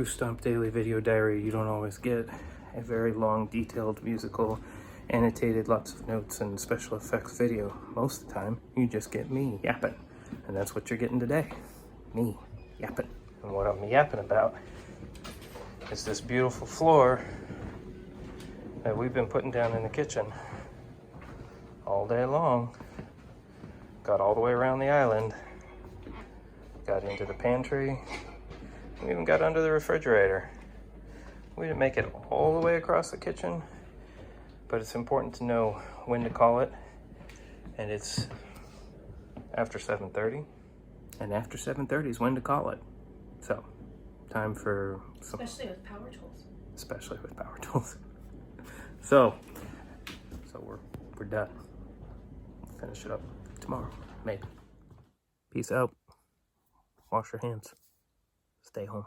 Stomp Daily Video Diary, you don't always get a very long, detailed, musical, annotated, lots of notes and special effects video. Most of the time, you just get me yapping. And that's what you're getting today. Me yapping. And what I'm yapping about is this beautiful floor that we've been putting down in the kitchen all day long. Got all the way around the island, got into the pantry, we even got under the refrigerator. We didn't make it all the way across the kitchen, but it's important to know when to call it, and it's after 7:30, and after 7:30 is when to call it. So, time for some... Especially with power tools. Especially with power tools. So we're done. Finish it up tomorrow, maybe. Peace out. Wash your hands. Stay home.